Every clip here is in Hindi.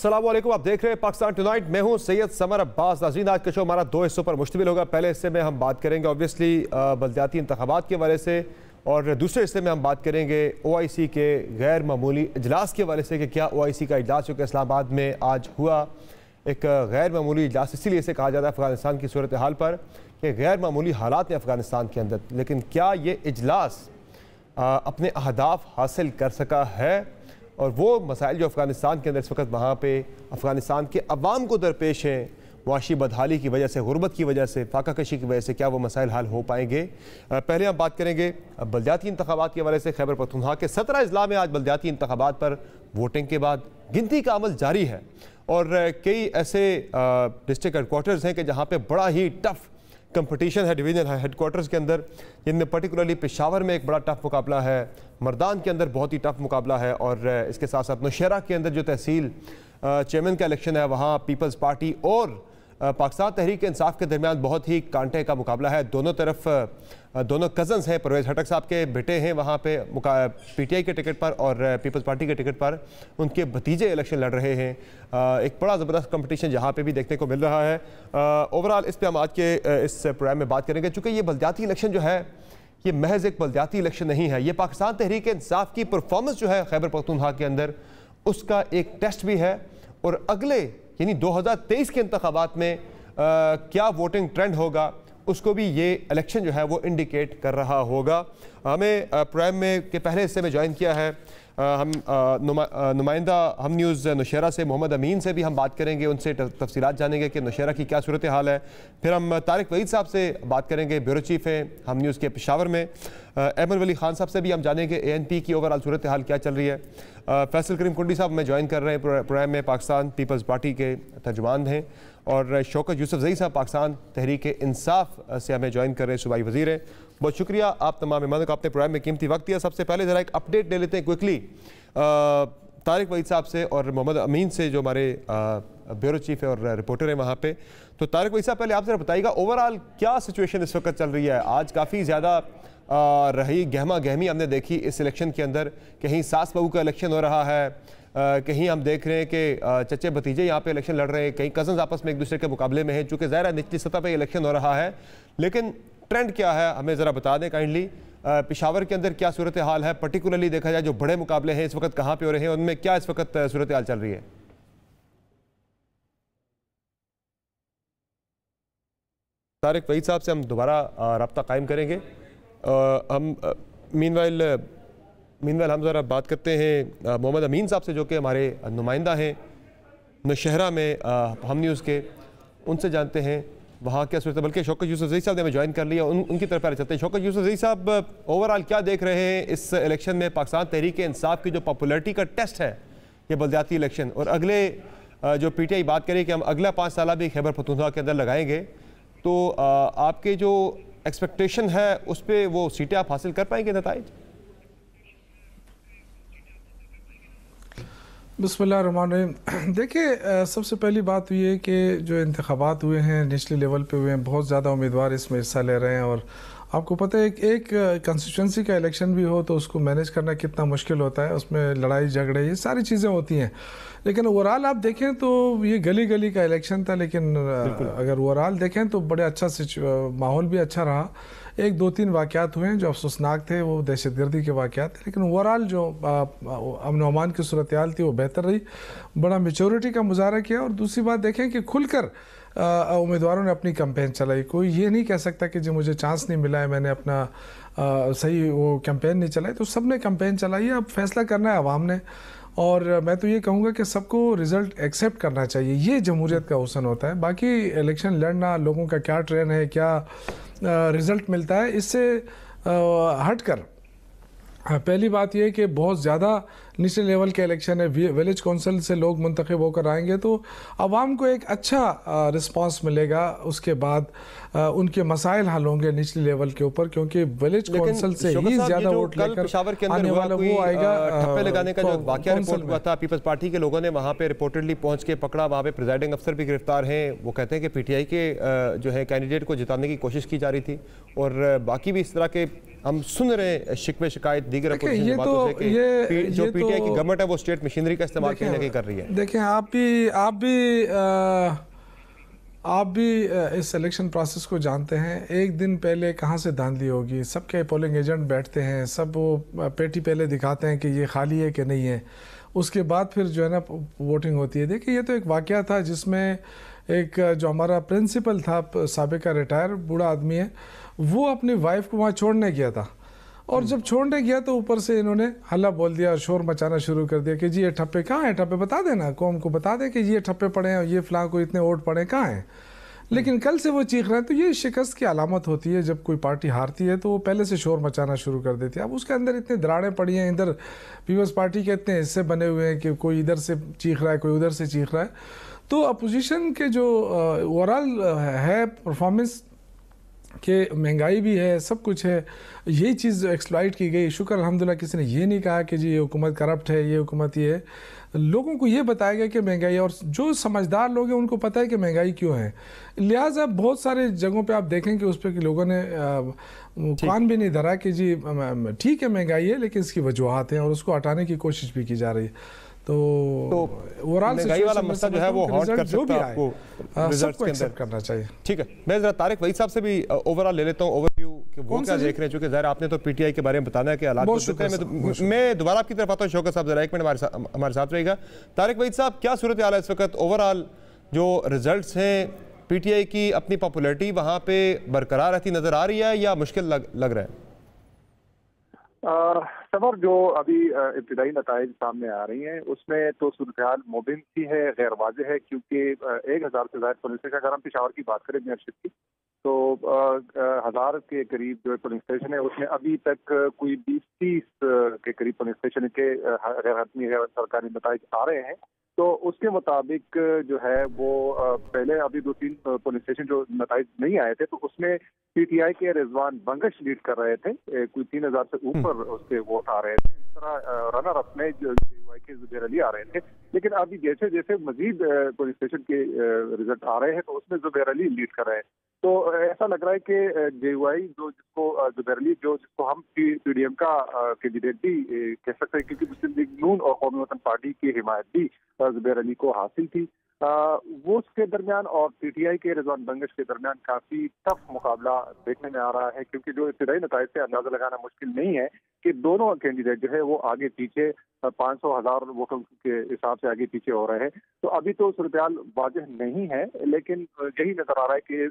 अस्सलाम वालेकुम, आप देख रहे हैं पाकिस्तान टुनाइट। मैं हूं सैयद समर अब्बास। नाज़रीन, आज का शो हमारा दो हिस्सों पर मुश्तमिल होगा। पहले हिस्से में हम बात करेंगे ऑब्वियसली बल्दियाती इंतखाबात के हवाले से, और दूसरे हिस्से में हम बात करेंगे OIC के गैर मामूली इजलास के हवाले से कि क्या OIC का इजलास जो कि इस्लामाबाद में आज हुआ, एक गैर मामूली इजलास इसीलिए इसे कहा जाता है अफ़गानिस्तान की सूरत हाल पर कि गैर मामूली हालात हैं अफ़गानिस्तान के अंदर, लेकिन क्या ये इजलास अपने अहदाफ हासिल कर सका है, और वो मसाइल जो अफ़गानिस्तान के अंदर इस वक्त वहाँ पे अफ़गानिस्तान के अवाम को दरपेश हैं, मुआशी बदहाली की वजह से, गुरबत की वजह से, फाका कशी की वजह से, क्या वो मसाइल हल हो पाएंगे। पहले हम बात करेंगे बल्दियाती इंतखाबात के हवाले से। खैबर पख्तूनख्वा के 17 अजला में आज बल्दियाती इंतखाबात पर वोटिंग के बाद गिनती का अमल जारी है, और कई ऐसे डिस्ट्रिक्ट हेडकोार्टर्स हैं कि जहाँ पर बड़ा ही टफ कंपटीशन है डिवीजनल हेडकोार्टर्स के अंदर, जिनमें पर्टिकुलरली पेशावर में एक बड़ा टफ मुकाबला है, मर्दान के अंदर बहुत ही टफ मुकाबला है, और इसके साथ साथ नौशहरा के अंदर जो तहसील चेयरमैन का इलेक्शन है वहाँ पीपल्स पार्टी और पाकिस्तान तहरीक इंसाफ के दरमियान बहुत ही कांटे का मुकाबला है। दोनों तरफ दोनों कज़न्स हैं, परवेज़ खटक साहब के बेटे हैं वहाँ पे PTI के टिकट पर, और पीपल्स पार्टी के टिकट पर उनके भतीजे इलेक्शन लड़ रहे हैं। एक बड़ा ज़बरदस्त कंपटीशन जहाँ पे भी देखने को मिल रहा है। ओवरऑल इस पर हम आज के इस प्रोग्राम में बात करेंगे, चूँकि ये बल्दियाती इलेक्शन जो है ये महज एक बल्दियाती इलेक्शन नहीं है, ये पाकिस्तान तहरीक इंसाफ की परफॉर्मेंस जो है खैबर पख्तूनख्वा के अंदर उसका एक टेस्ट भी है, और अगले यानी 2023 के इंतखाबात में क्या वोटिंग ट्रेंड होगा उसको भी ये इलेक्शन जो है वो इंडिकेट कर रहा होगा। हमें प्रोग्राम में के पहले हिस्से में ज्वाइन किया है हम नुमाइंदा हम न्यूज़ नौशहरा से मोहम्मद अमीन से भी हम बात करेंगे, उनसे तफसीलात जानेंगे कि नौशहरा की क्या सूरत हाल है। फिर हम तारिक वहीद साहब से बात करेंगे, ब्यूरो चीफ हैं हम न्यूज़ के पेशावर में। अहमद वली खान साहब से भी हम जानेंगे ANP की ओवरऑल सूरत हाल क्या चल रही है। फैसल करीम कुंडी साहब में ज्वाइन कर रहे हैं प्रोग्राम में, पाकिस्तान पीपल्स पार्टी के तर्जुमान हैं, और शौकत यूसुफजई साहब पाकिस्तान तहरीक इंसाफ से हमें ज्वाइन कर रहे हैं, सूबाई वज़ीर हैं। बहुत शुक्रिया आप तमाम मेहमानों का अपने प्रोग्राम में कीमती वक्त दिया। सबसे पहले ज़रा एक अपडेट ले लेते हैं क्विकली तारिक वहीद साहब से और मोहम्मद अमीन से, जो हमारे ब्यूरो चीफ है और रिपोर्टर हैं वहाँ पे। तो तारिक वहीद साहब, पहले आप ज़रा बताइएगा ओवरऑल क्या सिचुएशन इस वक्त चल रही है। आज काफ़ी ज़्यादा रही गहमा गहमी हमने देखी इस इलेक्शन के अंदर, कहीं सास बहू का इलेक्शन हो रहा है, कहीं हम देख रहे हैं कि चचे भतीजे यहाँ पे इलेक्शन लड़ रहे हैं, कहीं कज़न्स आपस में एक दूसरे के मुकाबले में हैं। चूँकि ज़ाहिर है निचली सतह पे इलेक्शन हो रहा है, लेकिन ट्रेंड क्या है हमें ज़रा बता दें काइंडली। पेशावर के अंदर क्या सूरत हाल है, पर्टिकुलरली देखा जाए जो बड़े मुकाबले हैं इस वक्त कहाँ पे हो रहे हैं, उनमें क्या इस वक्त सूरत हाल चल रही है। तारिक वहीद साहब से हम दोबारा रब्ता कायम करेंगे। हम मीनवाइल हम ज़रा बात करते हैं मोहम्मद अमीन साहब से, जो कि हमारे नुमाइंदा हैं नौशहरा में हम न्यूज़ के, उनसे जानते हैं वहाँ क्या सूरत है। बल्कि शौकत यूसुफजई साहब ने हमें ज्वाइन कर लिया, उनकी तरफ पहले चलते हैं। शौकत यूसुफजई साहब, ओवरऑल क्या देख रहे हैं इस इलेक्शन में, पाकिस्तान तहरीक इंसाफ की जो पॉपुलरिटी का टेस्ट है ये बल्दियाती इलेक्शन, और अगले जो PTI बात करें कि हम अगला 5 साल भी खैबर पख्तूनख्वा के अंदर लगाएंगे, तो आपके जो एक्सपेक्टेशन है उस पर वो सीटें आप हासिल कर पाएंगे नताइज? बिस्मिल्लाहिर्रहमानिर्रहीम। देखिए, सबसे पहली बात तो ये कि जो इंतखाबात हुए हैं निचले लेवल पे हुए हैं, बहुत ज़्यादा उम्मीदवार इसमें हिस्सा ले रहे हैं, और आपको पता है एक कंस्टिट्यूंसी का इलेक्शन भी हो तो उसको मैनेज करना कितना मुश्किल होता है, उसमें लड़ाई झगड़े ये सारी चीज़ें होती हैं। लेकिन ओवरऑल आप देखें तो ये गली गली का इलेक्शन था, लेकिन अगर ओवरऑल देखें तो बड़े अच्छा माहौल भी अच्छा रहा। 1-2-3 वाक़यात हुए हैं जो अफसोसनाक थे, वो दहशतगर्दी के वाक़यात थे, लेकिन ओवरऑल जो अमन अमान की सूरत हाल थी वो बेहतर रही, बड़ा मेच्योरिटी का मुजाहरा किया। और दूसरी बात देखें कि खुलकर उम्मीदवारों ने अपनी कैंपेन चलाई। कोई ये नहीं कह सकता कि जो मुझे चांस नहीं मिला है, मैंने अपना सही वो कैंपेन नहीं चलाई, तो सब ने कैंपेन चलाई है। अब फैसला करना है आवाम ने, और मैं तो ये कहूँगा कि सबको रिज़ल्ट एक्सेप्ट करना चाहिए, ये जमहूरियत का हुस्न होता है। बाकी इलेक्शन लड़ना, लोगों का क्या ट्रेन है, क्या रिज़ल्ट मिलता है, इससे हट कर पहली बात यह है कि बहुत ज़्यादा निचले लेवल के इलेक्शन है, विलेज काउंसिल से लोग मुंतखब होकर आएंगे तो आवाम को एक अच्छा रिस्पांस मिलेगा, उसके बाद उनके मसाइल हल होंगे निचले लेवल के ऊपर, क्योंकि विलेज काउंसिल से ही ज़्यादा वोट लेकर आने वाला वो आएगा। ठप्पे लगाने का जो वाकया रिपोर्ट हुआ था, पीपल्स पार्टी के लोगों ने वहाँ पे रिपोर्टेडली पहुँच के पकड़ा, वहाँ पे प्रिजाइडिंग अफसर भी गिरफ्तार हैं। वो कहते हैं कि PTI के जो है कैंडिडेट को जिताने की कोशिश की जा रही थी, और बाकी भी इस तरह के हम सुन रहे हैं शिकवे शिकायत दीगर अपोजिशन ये बातों से कि जो पीटीआई की गवर्नमेंट है वो स्टेट मशीनरी का इस्तेमाल कहीं ना कहीं कर रही है। देखें, आप भी इस इलेक्शन प्रोसेस को जानते हैं। एक दिन पहले कहाँ से धांधली होगी, सबके पोलिंग एजेंट बैठते हैं, सब वो पेटी पहले दिखाते हैं कि ये खाली है कि नहीं है, उसके बाद फिर जो है ना वोटिंग होती है। देखिए, ये तो एक वाकया था जिसमें एक जो हमारा प्रिंसिपल था, साबिका रिटायर बूढ़ा आदमी है, वो अपनी वाइफ को वहाँ छोड़ने गया था, और जब छोड़ने गया तो ऊपर से इन्होंने हल्ला बोल दिया और शोर मचाना शुरू कर दिया कि जी ये ठप्पे कहाँ हैं, ठप्पे बता देना, कौम को बता दे कि ये ठप्पे पड़े हैं, ये फलां को इतने वोट पड़े कहाँ हैं। लेकिन कल से वो चीख रहे हैं, तो ये शिकस्त की अलामत होती है। जब कोई पार्टी हारती है तो वो पहले से शोर मचाना शुरू कर देती है। अब उसके अंदर इतनी दरारें पड़ी हैं, इधर पीपल्स पार्टी के इतने हिस्से बने हुए हैं कि कोई इधर से चीख रहा है, कोई उधर से चीख रहा है। तो अपोजिशन के जो ओवरऑल है परफॉर्मेंस कि महंगाई भी है, सब कुछ है, यही चीज़ एक्सप्लॉइट की गई। शुक्र अल्हम्दुलिल्लाह किसी ने ये नहीं कहा कि जी ये हुकूमत करप्ट है, ये हुकूमत ये है। लोगों को ये बताया गया कि महंगाई, और जो समझदार लोग हैं उनको पता है कि महंगाई क्यों है। लिहाजा बहुत सारे जगहों पे आप देखें कि उस पर कि लोगों ने कान भी नहीं धरा कि जी ठीक है महंगाई है, लेकिन इसकी वजूहात हैं और उसको हटाने की कोशिश भी की जा रही है। तो ओवरऑल महंगाई वाला मसला जो है वो हॉट कर सकता है आपको सबको एक्सेप्ट करना चाहिए। ठीक है, मैं जरा तारिक वहीद साहब से भी ओवरऑल ले लेता हूँ ओवरव्यू कि वो क्या देख रहे हैं, चूंकि ज़ाहिर आपने तो पीटीआई के बारे में बताना है कि हालात मैं दोबारा आपकी तरफ आता हूँ। शौकत साहब जरा एक मिनट हमारे साथ रहेगा। तारिक वहीद साहब, क्या सूरत हाल है इस वक्त? ओवरऑल जो रिजल्ट्स हैं, पीटीआई की अपनी पॉपुलरिटी वहाँ पे बरकरार रहती नजर आ रही है या मुश्किल लग रहा है? सबर जो अभी इब्तदाई नताइज सामने आ रही हैं उसमें तो सूरत मुबिन सी है, गैर वाज़ेह है, क्योंकि 1000 से ज़ायद पुलिस स्टेशन, अगर हम पेशावर की बात करें मेयरशिप की, तो 1000 के करीब जो पुलिस स्टेशन है उसमें अभी तक कोई 20-30 के करीब पुलिस स्टेशन के गैर हतमी सरकारी नताइज आ रहे हैं। तो उसके मुताबिक जो है वो पहले अभी 2-3 पुलिस स्टेशन जो नताइज नहीं आए थे तो उसमें पीटीआई के रिजवान बंगश लीड कर रहे थे, कोई 3000 से ऊपर उसके वोट आ रहे थे। इस तरह रनर अप में जेयूआई के जुबैर अली आ रहे थे, लेकिन अभी जैसे जैसे मजीद पुलिस स्टेशन के रिजल्ट आ रहे हैं तो उसमें जुबैर अली लीड कर रहे हैं। तो ऐसा लग रहा है कि जेयूआई जिसको जुबैर अली जिसको हम पीडीएम का कैंडिडेट भी कह सकते हैं, क्योंकि मुस्लिम लीग नून और कौमी वतन पार्टी की हिमायत भी जुबैर अली को हासिल थी, वो उसके दरमियान और पीटीआई के रिजवान बंगश के दरमियान काफी टफ मुकाबला देखने में आ रहा है, क्योंकि जो इब्तदाई नताइज से अंदाजा लगाना मुश्किल नहीं है कि दोनों कैंडिडेट जो है वो आगे पीछे 500,000 वोटों के हिसाब से आगे पीछे हो रहे हैं। तो अभी तो सूरत-ए-हाल वाज़ेह नहीं है, लेकिन यही नजर आ रहा है कि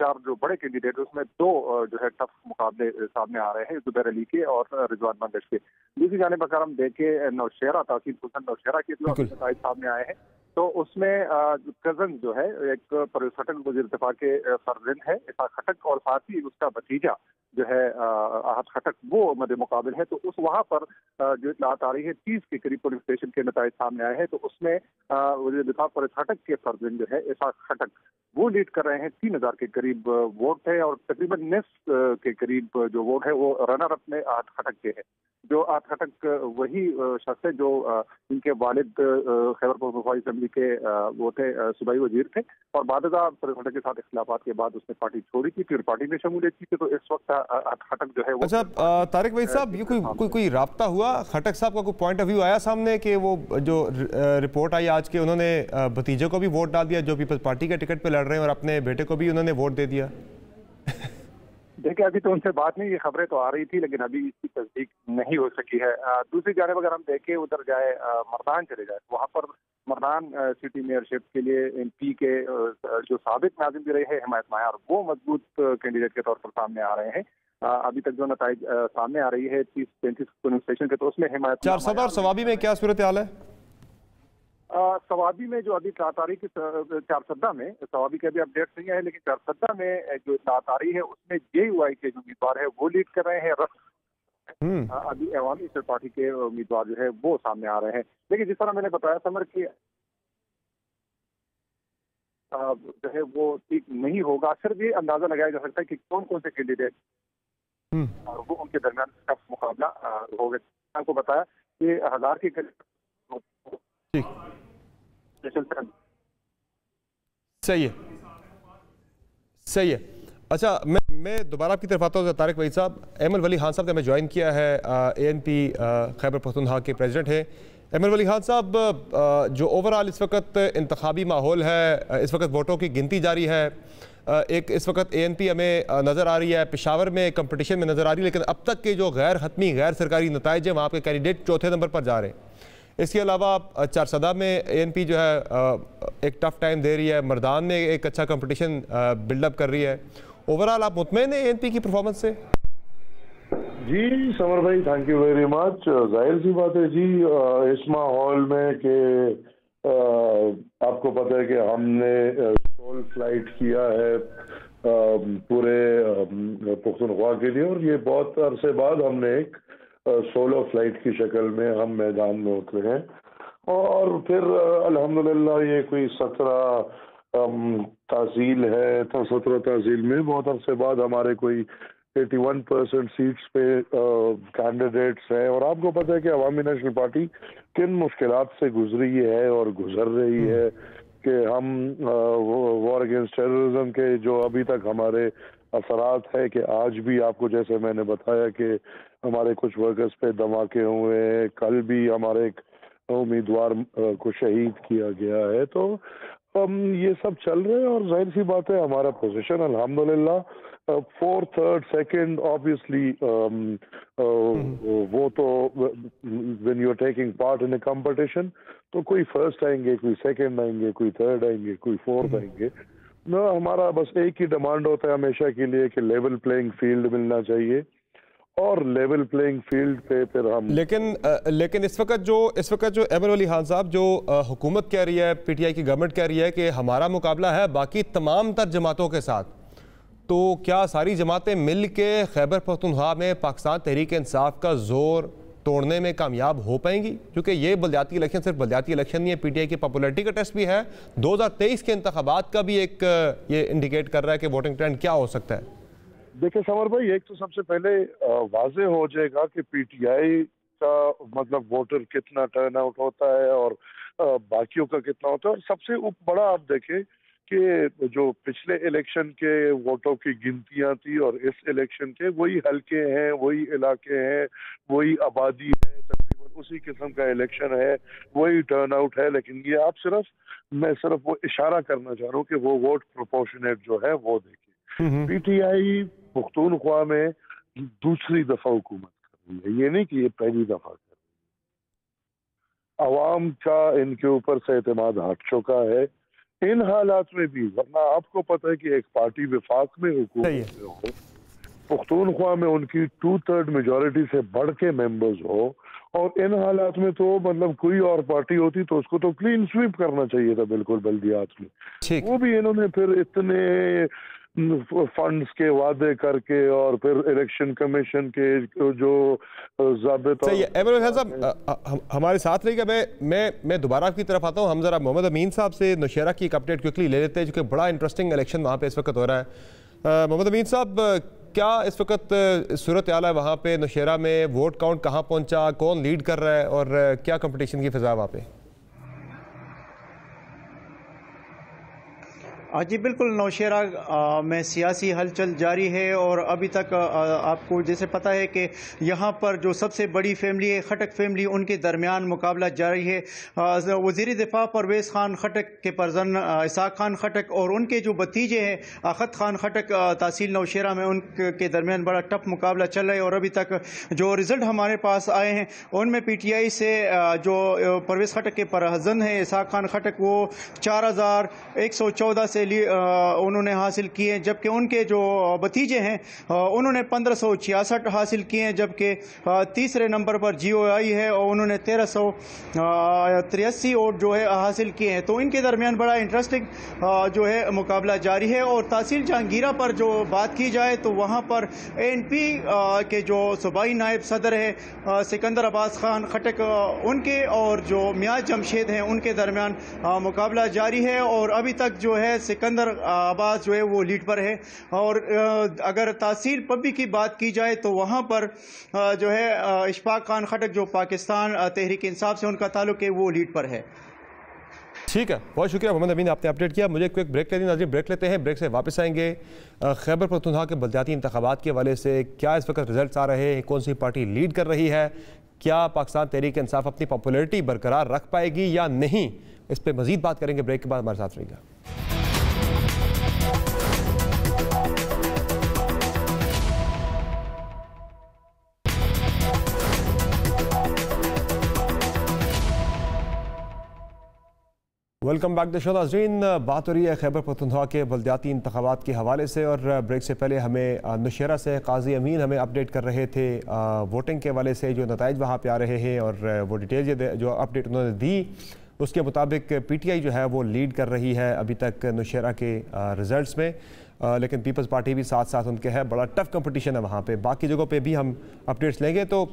4 जो बड़े कैंडिडेट उसमें 2 जो है टफ मुकाबले सामने आ रहे हैं, जुबैर अली के और रिजवान बंगश के। दूसरी जानिब अगर हम देखें नौशेरा, तासीर हुसैन नौशेरा के जो नताइज सामने आए हैं, तो उसमें कजन जो है एक परवेज खटक वज़ीर दिफा के फर्जंद है इसाक खटक, और साथ ही उसका भतीजा जो है आहत खटक, वो मद मुकाबिल है। तो उस वहाँ पर जो इतलात आ रही है 30 के करीब पुलिस स्टेशन के नताइज सामने आए हैं, तो उसमें वज़ीर दिफा परवेज खटक के फर्जंद जो है इसाक खटक वो लीड कर रहे हैं। 3000 के करीब वोट है और तकरीबन निस्फ के करीब जो वोट है वो रनर अप में आहत खटक के है। जो आहत खटक वही शख्स है जो इनके वालिद खैबर पख्तूनख्वा असेंबली के वो थे, सूबाई वजीर थे, और बादशाह खटक के साथ इख्तिलाफात के बाद उसने पार्टी छोड़ी थी, फिर पार्टी में शमूलियत की थी। तो इस वक्त खटक जो है वो। अच्छा तारिक वहीद साहब, ये कोई राब्ता हुआ खटक साहब का, कोई पॉइंट ऑफ व्यू आया सामने कि वो जो रिपोर्ट आई आज के उन्होंने भतीजे को भी वोट डाल दिया जो पीपल्स पार्टी के टिकट पे लड़ रहे हैं और अपने बेटे को भी उन्होंने वोट दे दिया? देखिए, अभी तो उनसे बात नहीं, ये खबरें तो आ रही थी लेकिन अभी इसकी तस्दीक नहीं हो सकी है। दूसरी जानिब अगर हम देखें उधर जाए मर्दान चले जाए, तो वहाँ पर मर्दान सिटी मेयरशिप के लिए एमपी के जो साबिक नाज़िम भी रहे हैं हिमायत मायार, वो मजबूत कैंडिडेट के तौर पर सामने आ रहे हैं। अभी तक जो नताइज सामने आ रही है 30-35 पुलिस स्टेशन के, तो उसमें हिमायत चारसदा और सवाबी में क्या सूरत हाल है? सवाबी में जो अभी तारीख चारसदा में, सवाबी के अभी अपडेट नहीं है, लेकिन चारसदा में जो तारीख है उसमें जेयूआई के जो उम्मीदवार है वो लीड कर रहे हैं। अभी अवामी इस्लामी पार्टी के उम्मीदवार जो है वो सामने आ रहे हैं। लेकिन जिस तरह मैंने बताया समर की जो है वो ठीक नहीं होगा। सिर्फ ये अंदाजा लगाया जा सकता है कि कौन कौन से कैंडिडेट और वो उनके दरमियान टफ मुकाबला होगा। आपको बताया कि 1000 के सही है। अच्छा, मैं मैं दोबारा आपकी तरफ आता हूँ तारिक वहीद साहब। एमल वली खान साहब ने हमें ज्वाइन किया है, ANP खैबर पख्तूनख्वा के प्रेसिडेंट हैं। एमल वली खान साहब, जो ओवरऑल इस वक्त इंतखाबी माहौल है, इस वक्त वोटों की गिनती जारी है, एक इस वक्त ANP हमें नज़र आ रही है, पेशावर में कंपटीशन में नज़र आ रही है, लेकिन अब तक के जो गैर हतमी गैर सरकारी नताइज हैं वहाँ पे कैंडिडेट चौथे नंबर पर जा रहे हैं। इसके अलावा चारसदा में ANP जो है एक टफ टाइम दे रही है, मर्दान में एक अच्छा कंपटीशन बिल्डअप कर रही है। ओवरऑल आप मुतमईन हैं ANP की परफॉर्मेंस से? जी समर भाई, थैंक यू वेरी मच। जाहिर सी बात है जी, इस माहौल में कि आपको पता है कि हमने सोल फ्लाइट किया है पूरे पख्तूनख्वा के लिए, और ये बहुत अरसे बाद हमने एक सोलो फ्लाइट की शक्ल में हम मैदान में उतरे हैं। और फिर अल्हम्दुलिल्लाह ये कोई 17 तहसील है, तो 17 तहसील में बहुत अरसे बाद हमारे कोई 81% सीट्स पे कैंडिडेट्स हैं। और आपको पता है कि अवामी नेशनल पार्टी किन मुश्किलात से गुजरी है और गुजर रही है, कि हम वॉर अगेंस्ट टेररिज्म के जो अभी तक हमारे असरात है, कि आज भी आपको जैसे मैंने बताया कि हमारे कुछ वर्कर्स पे धमाके हुए हैं, कल भी हमारे एक उम्मीदवार को शहीद किया गया है। तो ये सब चल रहे हैं, और जाहिर सी बात है हमारा पोजीशन अल्हम्दुलिल्लाह 4th, 3rd, 2nd ऑब्वियसली वो तो when you are taking part in a competition, तो कोई फर्स्ट आएंगे, कोई सेकंड आएंगे, कोई थर्ड आएंगे, कोई फोर्थ आएंगे ना। हमारा बस एक ही डिमांड होता है हमेशा के लिए कि लेवल प्लेइंग फील्ड मिलना चाहिए, और लेवल प्लेइंग फील्ड पे फिर हम लेकिन इस वक्त जो एमल वली खान साहब, जो हुकूमत कह रही है, PTI की गवर्नमेंट कह रही है कि हमारा मुकाबला है बाकी तमाम तर जमातों के साथ, तो क्या सारी जमातें मिल के खैबर पख्तूनख्वा में पाकिस्तान तहरीक इंसाफ का जोर तोड़ने में कामयाब हो पाएंगी? क्योंकि ये बलदियाती इलेक्शन सिर्फ बलदियाती इलेक्शन नहीं है, PTI की पॉपुलरिटी का टेस्ट भी है, 2023 के इंतखाबात का भी एक ये इंडिकेट कर रहा है कि वोटिंग ट्रेंड क्या हो सकता है। देखिए समर भाई, एक तो सबसे पहले वाजे हो जाएगा कि PTI का मतलब वोटर कितना टर्न आउट होता है और बाकियों का कितना होता है। और सबसे बड़ा आप देखें कि जो पिछले इलेक्शन के वोटों की गिनतियां थी और इस इलेक्शन के, वही हल्के हैं, वही इलाके हैं, वही आबादी है, तकरीबन उसी किस्म का इलेक्शन है, वही टर्न आउट है। लेकिन ये आप मैं सिर्फ वो इशारा करना चाह रहा हूँ कि वो वोट प्रोपोर्शनेट जो है वो देखिए। PTI पख्तूनख्वा में दूसरी दफा हुकूमत कर रही है, ये नहीं कि ये पहली दफा कर रही है। अवाम का इनके ऊपर से एतमाद हट चुका है इन हालात में भी, वरना आपको पता है कि एक पार्टी विफाक में हुकूमत में हो, पख्तूनख्वा में उनकी 2/3 मेजॉरिटी से बढ़ के मेंबर्स हो, और इन हालात में तो मतलब कोई और पार्टी होती तो उसको तो क्लीन स्वीप करना चाहिए था बिल्कुल बल्दियात में। वो भी इन्होंने फिर इतने फंड्स के वादे करके और फिर इलेक्शन कमीशन के जो ज़ाबिता। सही है एमल खान साहब, हमारे साथ रहिएगा। मैं दोबारा आपकी तरफ आता हूँ। हम जरा मोहम्मद अमीन साहब से नौशेरा की एक अपडेट क्विकली ले लेते हैं, जो कि बड़ा इंटरेस्टिंग इलेक्शन वहाँ पे इस वक्त हो रहा है। मोहम्मद अमीन साहब, क्या इस वक्त सूरत हाल है वहाँ पे नौशेरा में? वोट काउंट कहाँ पहुँचा, कौन लीड कर रहा है और क्या कंपटीशन की फिजा है वहाँ पे? जी बिल्कुल, नौशेरा में सियासी हलचल जारी है और अभी तक आपको जैसे पता है कि यहाँ पर जो सबसे बड़ी फैमिली है खटक फैमिली, उनके दरमियान मुकाबला जारी है। वज़ीर दिफा परवेज़ खान खटक के परजन इसाक खान खटक और उनके जो भतीजे हैं आखत खान खटक तहसील नौशेरा में, उनके दरमियान बड़ा टफ मुकाबला चल रहा है। और अभी तक जो रिज़ल्ट हमारे पास आए हैं उनमें PTI से जो परवेज़ खटक के परजन हैं इसाक खान खटक, वो 4114 से उन्होंने हासिल किए हैं, जबकि उनके जो भतीजे हैं उन्होंने 1566 हासिल किए हैं, जबकि तीसरे नंबर पर GOI है और उन्होंने 1383 वोट जो है हासिल किए हैं। तो इनके दरमियान बड़ा इंटरेस्टिंग जो है मुकाबला जारी है। और तहसील जहांगीरा पर जो बात की जाए तो वहाँ पर ANP के जो सूबाई नायब सदर है सिकंदर अब्बास खान खटक, उनके और जो मियाँ जमशेद हैं उनके दरमियान मुकाबला जारी है। और अभी तक जो है सिकंदर अब्बास जो है वो लीड पर है। और अगर तहसील पब्बी की बात की जाए तो वहाँ पर जो है इशफाक खान खटक जो पाकिस्तान तहरीक इंसाफ से उनका ताल्लुक है वो लीड पर है। ठीक है, बहुत शुक्रिया मोहम्मद अमीन, आपने अपडेट किया। मुझे क्विक ब्रेक लेनी नाज़रीन, ब्रेक लेते हैं, ब्रेक से वापस आएंगे। खैबर पख्तूनख्वा के बलदियाती इंतखाबात के हवाले से क्या इस वक्त रिजल्ट आ रहे हैं, कौन सी पार्टी लीड कर रही है, क्या पाकिस्तान तहरीक इंसाफ अपनी पॉपुलरिटी बरकरार रख पाएगी या नहीं, इस पर मजीद बात करेंगे। ब्रेक के बाद हमारे साथ रहिएगा। वेलकम बैक द शो नाज़रीन। बात हो रही है खैबर पख्तूनख्वा के बलदियाती इंतखाबात के हवाले से, और ब्रेक से पहले हमें नौशेरा से काजी अमीन हमें अपडेट कर रहे थे वोटिंग के हवाले से, जो नताइज वहाँ पे आ रहे हैं और वो डिटेल जो अपडेट उन्होंने दी उसके मुताबिक PTI जो है वो लीड कर रही है अभी तक नौशेरा के रिज़ल्ट्स में, लेकिन पीपल्स पार्टी भी साथ साथ उनके है। बड़ा टफ कंपटीशन है वहाँ पे, बाकी जगहों पे भी हम अपडेट्स लेंगे। तो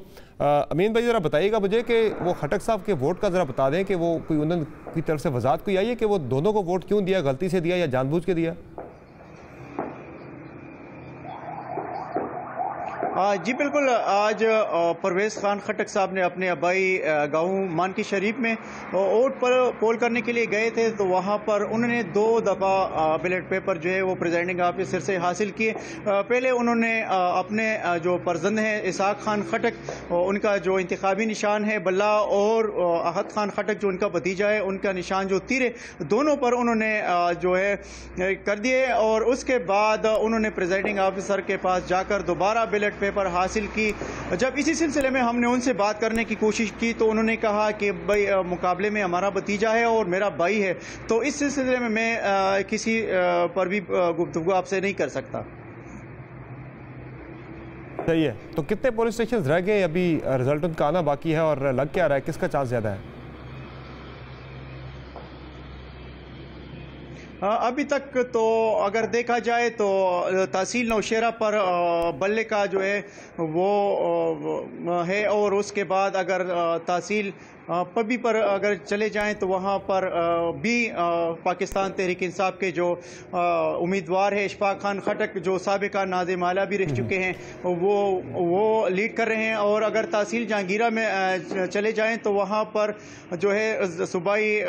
अमीन भाई ज़रा बताइएगा मुझे कि वो खटक साहब के वोट का ज़रा बता दें कि वो कोई उन्होंने की तरफ से वजाहत कोई आई है कि वो दोनों को वोट क्यों दिया, गलती से दिया या जानबूझ के दिया? जी बिल्कुल, आज परवेज़ खान खटक साहब ने अपने आबाई गांव मानकी शरीफ में वोट पर पोल करने के लिए गए थे, तो वहां पर उन्होंने 2 दफ़ा बैलेट पेपर जो है वो प्रिजाइडिंग ऑफिसर से हासिल किए। पहले उन्होंने अपने जो परजंद हैं इसहाक खान खटक, उनका जो इंतखाबी निशान है बल्ला, और अहद खान खटक जो उनका भतीजा है उनका निशान जो तीर है, दोनों पर उन्होंने जो है कर दिए। और उसके बाद उन्होंने प्रिजाइडिंग ऑफिसर के पास जाकर दोबारा बैलेट पेपर हासिल की। जब इसी सिलसिले में हमने उनसे बात करने की कोशिश की तो उन्होंने कहा कि भाई मुकाबले में हमारा भतीजा है और मेरा भाई है, तो इस सिलसिले में मैं किसी पर भी गुफ्तगू आपसे नहीं कर सकता। सही है, तो कितने पुलिस स्टेशन रह गए अभी, रिजल्ट उनका आना बाकी है और लग क्या रहा है, किसका चांस ज़्यादा है? अभी तक तो अगर देखा जाए तो तहसील नौशेरा पर बल्ले का जो है वो है, और उसके बाद अगर तहसील पबी पर अगर चले जाएं तो वहाँ पर भी पाकिस्तान तहरीक इंसाफ के जो उम्मीदवार है इशफाक खान खटक, जो साबिका नाज़िम आला भी रह चुके हैं, वो लीड कर रहे हैं। और अगर तहसील जहांगीरा में चले जाएं तो वहाँ पर जो है सूबाई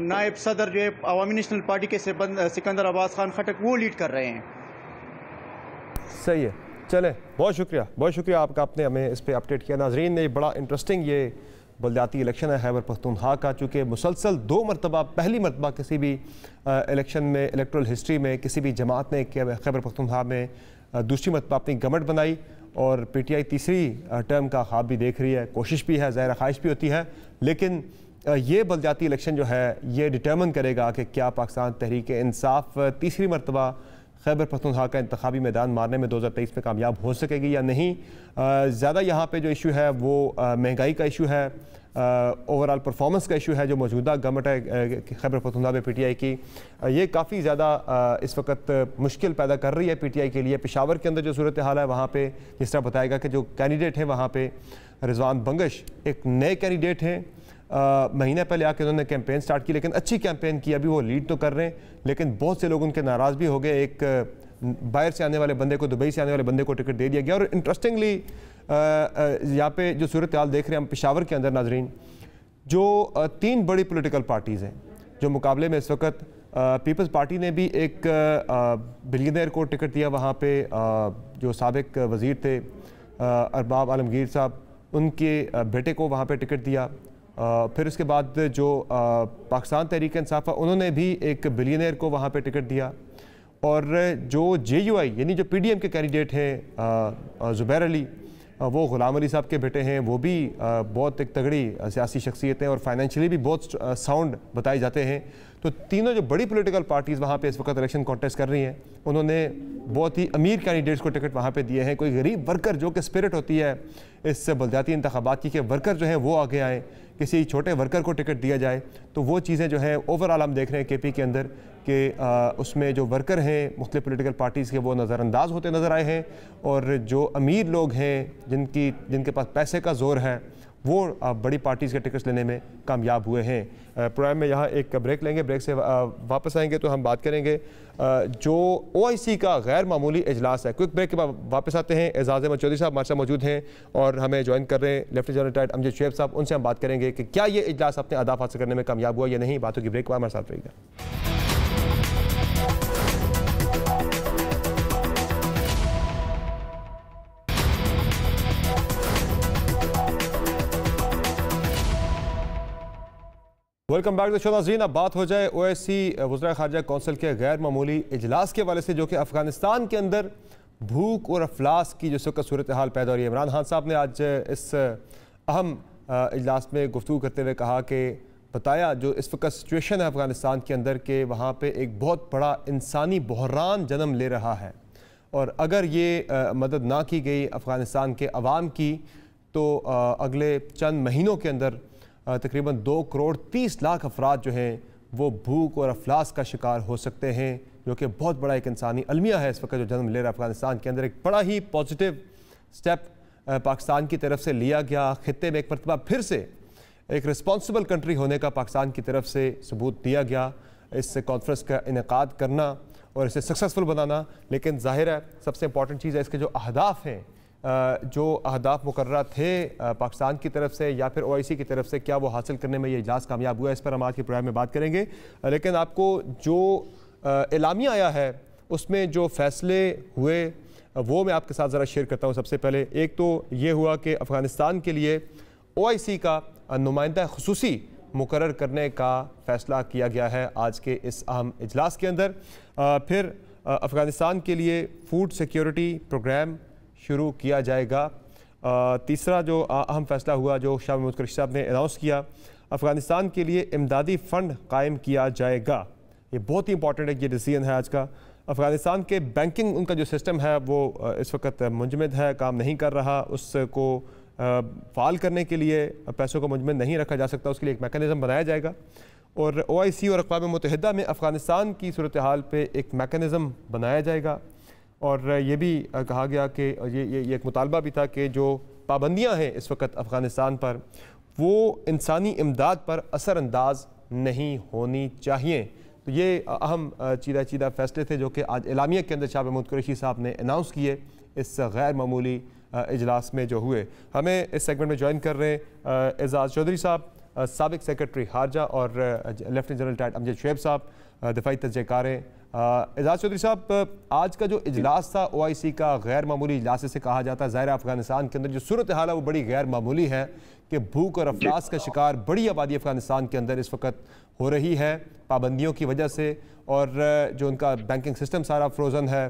नायब सदर जो है अवामी नेशनल पार्टी के सिकंदर अब्बास खान खटक, वो लीड कर रहे हैं। सही है, चले, बहुत शुक्रिया आपका, आपने हमें इस पर अपडेट किया। नाजरीन ने बड़ा इंटरेस्टिंग ये बलदियाती इलेक्शन है खैबर पख्तूनख्वा का, चूँकि मुसलसल 2 मरतबा, पहली मरतबा किसी भी इलेक्शन में इलेक्ट्रल हिस्ट्री में किसी भी जमात ने खैबर पख्तूनख्वा में दूसरी मरतबा अपनी गवर्नमेंट बनाई, और PTI तीसरी टर्म का ख्वाब भी देख रही है, कोशिश भी है, ज़ाहिर ख्वाहिश भी होती है। लेकिन ये बलदियाती इलेक्शन जो है ये डिटर्मन करेगा कि क्या पाकिस्तान तहरीक इंसाफ तीसरी मरतबा खैबर पख्तूनख्वा का इंतखाबी मैदान मारने में 2023 में कामयाब हो सकेगी या नहीं। ज़्यादा यहाँ पे जो इशू है वो महंगाई का इशू है, ओवरऑल परफॉर्मेंस का इशू है जो मौजूदा गवर्नमेंट है खैबर पख्तूनख्वा में PTI की, ये काफ़ी ज़्यादा इस वक्त मुश्किल पैदा कर रही है PTI के लिए। पेशावर के अंदर जो सूरत हाल है वहाँ पे जिस तरह बताएगा कि जो कैंडिडेट हैं वहाँ पे रिजवान बंगश एक नए कैंडिडेट हैं, महीने पहले आके उन्होंने कैंपेन स्टार्ट की, लेकिन अच्छी कैंपेन की, अभी वो लीड तो कर रहे हैं, लेकिन बहुत से लोग उनके नाराज़ भी हो गए। एक बाहर से आने वाले बंदे को, दुबई से आने वाले बंदे को टिकट दे दिया गया। और इंटरेस्टिंगली यहाँ पे जो सूरत हाल देख रहे हैं हम पेशावर के अंदर नाजरीन, जो 3 बड़ी पॉलिटिकल पार्टीज़ हैं जो मुकाबले में इस वक्त, पीपल्स पार्टी ने भी एक बिलियनर को टिकट दिया वहाँ पे, जो साबिक वज़ीर थे अरबाब आलमगीर साहब, उनके बेटे को वहाँ पे टिकट दिया। फिर उसके बाद जो पाकिस्तान तहरीक इंसाफ उन्होंने भी एक बिलियनर को वहाँ पे टिकट दिया। और जो JUI यानी जो PDM के कैंडिडेट हैं ज़ुबैर अली, वो ग़ुलाम अली साहब के बेटे हैं, वो भी बहुत एक तगड़ी सियासी शख्सियत हैं और फाइनेंशियली भी बहुत साउंड बताए जाते हैं। तो तीनों जो बड़ी पॉलिटिकल पार्टीज़ वहाँ पे इस वक्त इलेक्शन कॉन्टेस्ट कर रही हैं, उन्होंने बहुत ही अमीर कैंडिडेट्स को टिकट वहाँ पे दिए हैं। कोई गरीब वर्कर, जो कि स्पिरिट होती है इस बलदियाती इंतखाबात की, कि वर्कर जो है वो आगे आए, किसी छोटे वर्कर को टिकट दिया जाए, तो वो चीज़ें जो हैं ओवरऑल हम देख रहे हैं KP के अंदर कि उसमें जो वर्कर हैं मुख्तलिफ पॉलिटिकल पार्टीज़ के, वो नज़रअंदाज होते नज़र आए हैं। और जो अमीर लोग हैं जिनके पास पैसे का ज़ोर है, वो बड़ी पार्टीज़ के टिकट्स लेने में कामयाब हुए हैं। प्रोग्राम में यहाँ एक ब्रेक लेंगे, ब्रेक से वापस आएंगे तो हम बात करेंगे जो OIC का गैर मामूली इजलास है। क्विक ब्रेक के बाद वापस आते हैं। एजाज अहमद चौधरी साहब हमारे साथ मौजूद हैं और हमें ज्वाइन कर रहे हैं lieutenant general retired Amjad Shoaib साहब। उनसे हम बात करेंगे कि क्या ये इजलास अपने अहदाफ हासिल करने में कामयाब हुआ या नहीं। बातों की ब्रेक के बाद हमारे साथ रहिएगा। Welcome back to the show नाज़रीन। अब बात हो जाए OIC वज़ीर ख़ारजा कौंसिल के गैर मामूली इजलास के हवाले से, जो कि अफ़गानिस्तान के अंदर भूख और अफलास की जो सूरत हाल पैदा हो रही है। इमरान खान साहब ने आज इस अहम इजलास में गुफ्तगू करते हुए कहा कि बताया जो इस वक्त सिचुएशन है अफ़गानिस्तान के अंदर के वहाँ पे एक बहुत बड़ा इंसानी बहरान जन्म ले रहा है और अगर ये मदद ना की गई अफ़गानिस्तान के अवाम की तो अगले चंद महीनों के अंदर तकरीबन 2 करोड़ 30 लाख अफराद जो हैं वो भूख और अफलास का शिकार हो सकते हैं, जो कि बहुत बड़ा एक इंसानी अलमिया है इस वक्त जो जन्म ले रहा है अफ़गानिस्तान के अंदर। एक बड़ा ही पॉजिटिव स्टेप पाकिस्तान की तरफ से लिया गया। खित्ते में एक मरतबा फिर से एक रिस्पॉन्सिबल कंट्री होने का पाकिस्तान की तरफ से सबूत दिया गया। इस कॉन्फ्रेंस का इनेकाद करना और इसे सक्सेसफुल बनाना, लेकिन ज़ाहिर है सबसे इंपॉर्टेंट चीज़ है इसके जो अहदाफ हैं, जो अहदाफ मुकर्रर थे पाकिस्तान की तरफ से या फिर OIC की तरफ से, क्या वो हासिल करने में ये इजलास कामयाब हुआ है। इस पर हम आज के प्रोग्राम में बात करेंगे। लेकिन आपको जो एलामिया आया है उसमें जो फैसले हुए वो मैं आपके साथ ज़रा शेयर करता हूँ। सबसे पहले एक तो ये हुआ कि अफ़गानिस्तान के लिए OIC का नुमाइंदा खुसूसी मुकर्रर करने का फ़ैसला किया गया है आज के इस अहम इजलास के अंदर। फिर अफ़गानिस्तान के लिए फ़ूड सिक्योरिटी प्रोग्राम शुरू किया जाएगा। तीसरा जो अहम फ़ैसला हुआ जो शाह महमूद कुरैशी साहब ने अनाउंस किया, अफ़गानिस्तान के लिए इमदादी फ़ंड कायम किया जाएगा। ये बहुत ही इंपॉर्टेंट एक ये डिसीजन है आज का। अफ़गानिस्तान के बैंकिंग उनका जो सिस्टम है वो इस वक्त मुंजमद है, काम नहीं कर रहा। उसको फ़ाल करने के लिए पैसों को मुंजमद नहीं रखा जा सकता, उसके लिए एक मैकेनिज़्म बनाया जाएगा। और OIC और अक़वाम मुत्तहिदा में अफ़गानिस्तान की सूरत हाल पर एक मैकेनिज़्म बनाया जाएगा। और ये भी कहा गया कि ये एक मुतालबा भी था कि जो पाबंदियां हैं इस वक्त अफ़गानिस्तान पर वो इंसानी इमदाद पर असरअंदाज नहीं होनी चाहिए। तो ये अहम चीदा फ़ैसले थे जो कि आज एलामिया के अंदर शाह महमूद कुरैशी साहब ने अनाउंस किए इस गैर मामूली इजलास में जो हुए। हमें इस सेगमेंट में ज्वाइन कर रहे हैं एजाज चौधरी साहब, साबिक सेक्रेटरी खारजा, और lieutenant general retired Amjad Shoaib साहब, दिफाई तजज़ियेकार हैं। एजाज चौधरी साहब, आज का जो इजलास था OIC का गैर मामूली इजलास से कहा जाता है, ज़ाहिर अफ़गानिस्तान के अंदर जो सूरत हाल है वो बड़ी गैर मामूली है कि भूख और अफलास का शिकार बड़ी आबादी अफ़गानिस्तान के अंदर इस वक्त हो रही है पाबंदियों की वजह से, और जो उनका बैंकिंग सिस्टम सारा फ्रोज़न है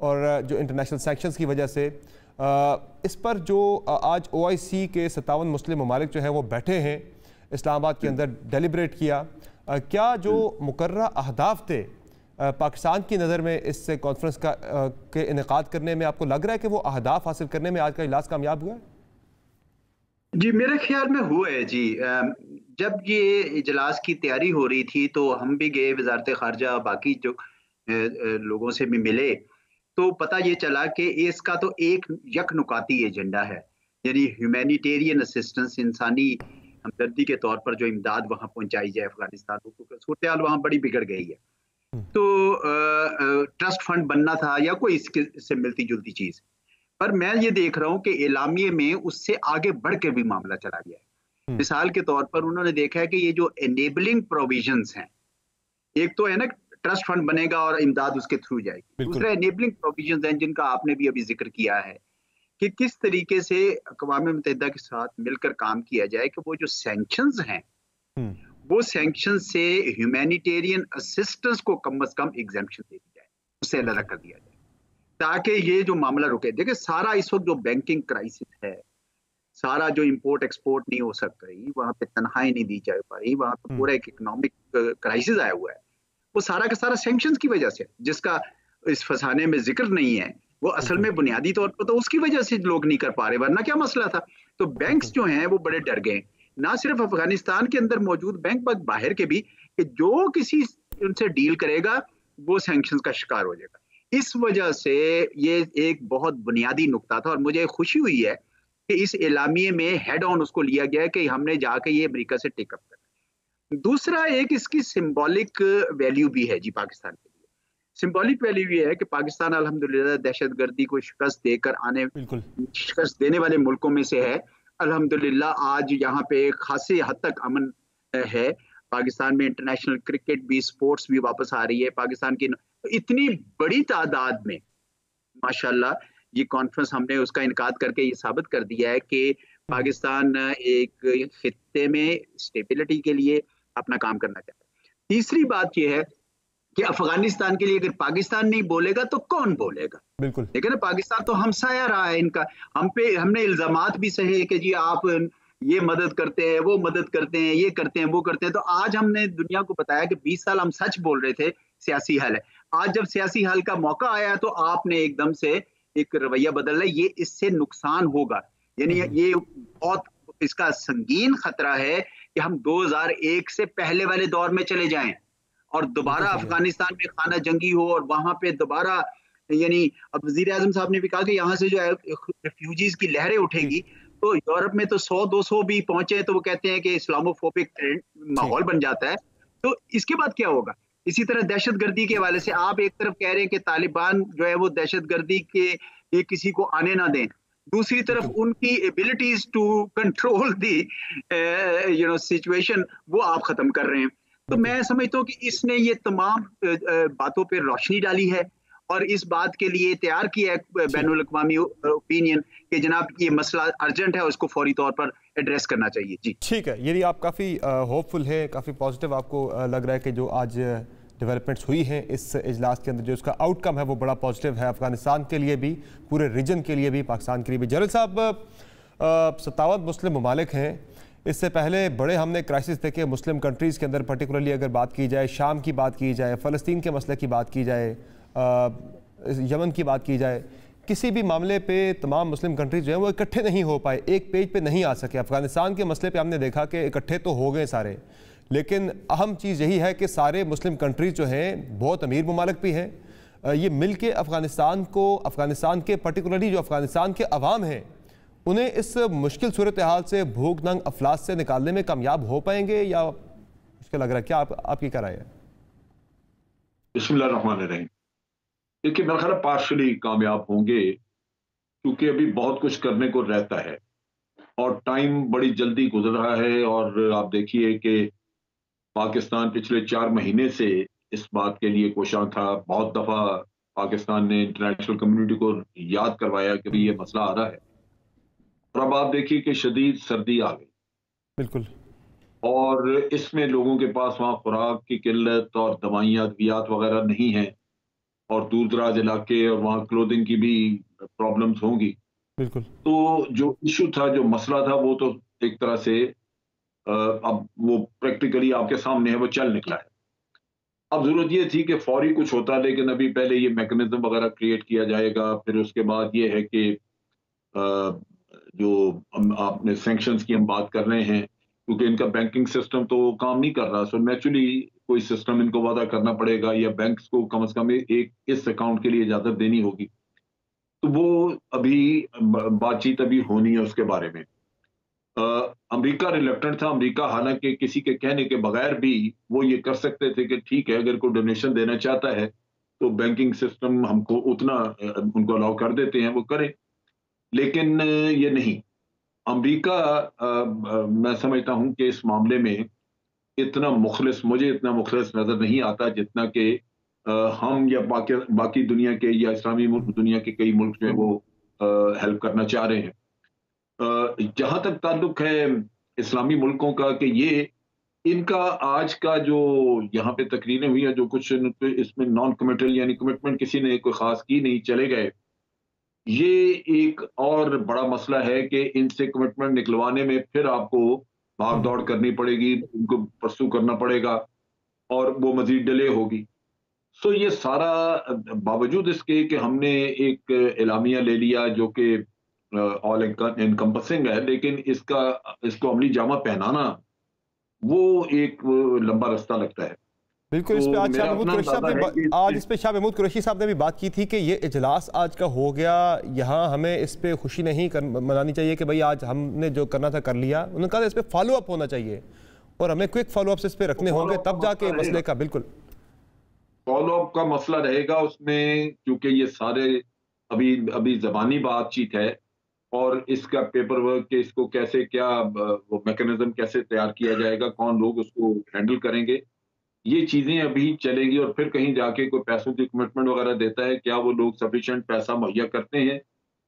और जो इंटरनेशनल सैंक्शंस की वजह से। इस पर जो आज OIC के 57 मुस्लिम ममालिक जो हैं वो बैठे हैं इस्लामाबाद के अंदर, डेलिब्रेट किया, क्या जो मुकर्ररा अहदाफ थे पाकिस्तान की नज़र में इस कॉन्फ्रेंस का के इनेकाद करने में आपको लग रहा है कि वो अहदाफ हासिल करने में आज का इजलास कामयाब हुआ है? जी, मेरे ख्याल में हुआ है जी। जब ये इजलास की तैयारी हो रही थी तो हम भी गए, वजारत खारजा, बाकी जो लोगों से भी मिले, तो पता ये चला कि इसका तो एक यकनुकाती एजेंडा है, यानी ह्यूमैनिटेरियन असिस्टेंस, इंसानी हमदर्दी के तौर पर जो इमदाद वहाँ पहुँचाई जाए अफगानिस्तान को, क्योंकि सूरत हाल वहाँ बड़ी बिगड़ गई है। तो ट्रस्ट फंड बनना था या कोई इससे मिलती जुलती चीज, पर मैं ये देख रहा हूँ कि एलामिये में उससे आगे बढ़ के भी मामला चला गया है। मिसाल के तौर पर उन्होंने देखा है कि ये जो एनेबलिंग प्रोविजंस हैं, एक तो है ना ट्रस्ट फंड बनेगा और इमदाद उसके थ्रू जाएगी, दूसरा एनेबलिंग प्रोविजंस हैं जिनका आपने भी अभी जिक्र किया है कि किस तरीके से अक़वाम मुत्तहिदा के साथ मिलकर काम किया जाए कि वो जो सैंक्शंस हैं वो सैंक्शन से ह्यूमैनिटेरियन असिस्टेंस को कम से कम एग्जेम्पशन दे दी जाए, उससे अलग कर दिया जाए ताकि ये जो मामला रुके। देखिए, सारा इस वक्त जो बैंकिंग क्राइसिस है, सारा जो इंपोर्ट एक्सपोर्ट नहीं हो सक रही, वहाँ पे तनख्वाही नहीं दी जा पा रही, वहाँ पे पूरा एक इकोनॉमिक क्राइसिस आया हुआ है, वो सारा का सारा सैंक्शंस की वजह से, जिसका इस फसाने में जिक्र नहीं है, वो असल में बुनियादी तौर पर तो उसकी वजह से लोग नहीं कर पा रहे, वरना क्या मसला था। तो बैंक्स जो हैं वो बड़े डर गए, ना सिर्फ अफगानिस्तान के अंदर मौजूद बैंक बल्कि बाहर के भी, कि जो किसी उनसे डील करेगा वो सैंक्शंस का शिकार हो जाएगा। इस वजह से ये एक बहुत बुनियादी नुक्ता था और मुझे खुशी हुई है कि इस एलामिये में हेड ऑन उसको लिया गया है कि हमने जाके ये अमेरिका से टेकअप करना है। दूसरा एक इसकी सिंबॉलिक वैल्यू भी है जी पाकिस्तान के लिए। सिंबॉलिक वैल्यू ये है कि पाकिस्तान अल्हम्दुलिल्लाह दहशतगर्दी को शिकस्त देने वाले मुल्कों में से है। अल्हम्दुलिल्लाह आज यहाँ पे खासी हद तक अमन है। पाकिस्तान में इंटरनेशनल क्रिकेट भी, स्पोर्ट्स भी वापस आ रही है। पाकिस्तान की इतनी बड़ी तादाद में माशाल्लाह ये कॉन्फ्रेंस हमने उसका इनकाद करके ये साबित कर दिया है कि पाकिस्तान एक खित्ते में स्टेबिलिटी के लिए अपना काम करना चाहता है। तीसरी बात ये है कि अफगानिस्तान के लिए अगर पाकिस्तान नहीं बोलेगा तो कौन बोलेगा? बिल्कुल। लेकिन पाकिस्तान तो हमसाया रहा है इनका। हमने इल्जामात भी सहे कि जी आप ये मदद करते हैं, वो मदद करते हैं, ये करते हैं, वो करते हैं। तो आज हमने दुनिया को बताया कि 20 साल हम सच बोल रहे थे, सियासी हल है। आज जब सियासी हल का मौका आया तो आपने एकदम से एक रवैया बदल है। ये इससे नुकसान होगा, यानी ये बहुत इसका संगीन खतरा है कि हम 2001 से पहले वाले दौर में चले जाएं और दोबारा अफगानिस्तान में खाना जंगी हो और वहां पे दोबारा, यानी अब वजीर आजम साहब ने भी कहा कि यहाँ से जो है रिफ्यूजीज की लहरें उठेगी। तो यूरोप में तो 100-200 भी पहुंचे तो वो कहते हैं कि इस्लामोफोबिक माहौल बन जाता है। तो इसके बाद क्या होगा? इसी तरह दहशतगर्दी के हवाले से आप एक तरफ कह रहे हैं कि तालिबान जो है वो दहशतगर्दी के ये किसी को आने ना दें, दूसरी तरफ उनकी abilities to control the situation वो आप खत्म कर रहे हैं। तो मैं समझता हूँ कि इसने ये तमाम बातों पर रोशनी डाली है और इस बात के लिए तैयार किया है बैनुल अक़वामी ओपिनियन कि जनाब ये मसला अर्जेंट है और उसको फौरी तौर पर एड्रेस करना चाहिए। जी ठीक है, यानी आप काफ़ी होपफुल है, काफ़ी पॉजिटिव आपको लग रहा है कि जो आज डेवलपमेंट्स हुई हैं इस इजलास के अंदर, जो इसका आउटकम है वो बड़ा पॉजिटिव है अफगानिस्तान के लिए भी, पूरे रीजन के लिए भी, पाकिस्तान के लिए भी। जनरल साहब 57 मुस्लिम ममालिक हैं। इससे पहले बड़े हमने क्राइसिस देखे मुस्लिम कंट्रीज़ के अंदर, पर्टिकुलरली अगर बात की जाए शाम की बात की जाए, फ़लस्तीन के मसले की बात की जाए, यमन की बात की जाए, किसी भी मामले पे तमाम मुस्लिम कंट्रीज जो हैं वो इकट्ठे नहीं हो पाए, एक पेज पे नहीं आ सके। अफगानिस्तान के मसले पे हमने देखा कि इकट्ठे तो हो गए सारे, लेकिन अहम चीज़ यही है कि सारे मुस्लिम कंट्रीज जो हैं बहुत अमीर ममालिक भी हैं, ये मिल के अफगानिस्तान के पर्टिकुलरली जो अफगानिस्तान के अवाम हैं उन्हें इस मुश्किल सूरत हाल से, भूख नंग अफलास से निकालने में कामयाब हो पाएंगे या मुश्किल लग रहा है? क्या आपकी क्या राय है? बिस्मिल्लाहिर्रहमानिर्रहीम। देखिए मेरा ख्याल है पार्शली कामयाब होंगे, क्योंकि अभी बहुत कुछ करने को रहता है और टाइम बड़ी जल्दी गुजर रहा है। और आप देखिए कि पाकिस्तान पिछले 4 महीने से इस बात के लिए कोशां था। बहुत दफा पाकिस्तान ने इंटरनेशनल कम्युनिटी को याद करवाया कि भाई ये मसला आ रहा है, और अब आप देखिए कि शदीद सर्दी आ गई। बिल्कुल। और इसमें लोगों के पास वहाँ खुराक की किल्लत और दवाइयाँ अद्वियात वगैरह नहीं है, और दूर दराज इलाके और वहाँ क्लोथिंग की भी प्रॉब्लम्स होंगी। बिल्कुल। तो जो इशू था, जो मसला था, वो तो एक तरह से अब वो प्रैक्टिकली आपके सामने है, वो चल निकला है। अब जरूरत ये थी कि फौरी कुछ होता, लेकिन अभी पहले ये मैकेनिज्म वगैरह क्रिएट किया जाएगा। फिर उसके बाद ये है कि जो आपने सैंक्शंस की हम बात कर रहे हैं, क्योंकि इनका बैंकिंग सिस्टम तो काम नहीं कर रहा, सो नेचुरली कोई सिस्टम इनको वादा करना पड़ेगा या बैंक्स को कम से कम एक इस अकाउंट के लिए इजाजत देनी होगी। तो वो अभी बातचीत अभी होनी है उसके बारे में। अमेरिका रिलेक्टेंट था। अमेरिका हालांकि किसी के कहने के बगैर भी वो ये कर सकते थे कि ठीक है, अगर कोई डोनेशन देना चाहता है तो बैंकिंग सिस्टम हमको उतना उनको अलाउ कर देते हैं, वो करें। लेकिन ये नहीं। अमेरिका मैं समझता हूं कि इस मामले में मुझे इतना मुखलिस नजर नहीं आता जितना कि हम या बाकी दुनिया के या इस्लामी मुल्क, दुनिया के कई मुल्क जो है वो हेल्प करना चाह रहे हैं। जहां तक ताल्लुक है इस्लामी मुल्कों का, कि ये इनका आज का जो यहाँ पे तकरीरें हुई है, जो कुछ इसमें नॉन कमिटल यानी कमिटमेंट किसी ने कोई खास की नहीं, चले गए, ये एक और बड़ा मसला है कि इनसे कमिटमेंट निकलवाने में फिर आपको भाग दौड़ करनी पड़ेगी, उनको परसू करना पड़ेगा और वो मजीद डिले होगी। सो ये सारा बावजूद इसके कि हमने एक एलामिया ले लिया जो कि ऑल एनकम्पसिंग है, लेकिन इसको अमली जामा पहनाना वो एक लंबा रास्ता लगता है। बिल्कुल। इस पे आज शाह महमूद कुरैशी साहब ने आज इस पे शाह महमूद कुरैशी साहब ने भी बात की थी कि ये इजलास आज का हो गया, यहाँ हमें इस पे खुशी नहीं मनानी चाहिए कि भाई आज हमने जो करना था कर लिया। उन्होंने कहा इस पे फॉलो अप होना चाहिए और हमें क्विक फॉलो अप्स इस पे रखने होंगे, तब जाके मसले का बिल्कुल फॉलो अप का मसला रहेगा उसमें, क्योंकि ये सारे अभी जबानी बातचीत है और इसका पेपर वर्क के इसको कैसे क्या वो मैकेनिज्म कैसे तैयार किया जाएगा, कौन लोग उसको हैंडल करेंगे, ये चीजें अभी चलेंगी। और फिर कहीं जाके कोई पैसों की कमिटमेंट वगैरह देता है, क्या वो लोग सफिशिएंट पैसा मुहैया करते हैं।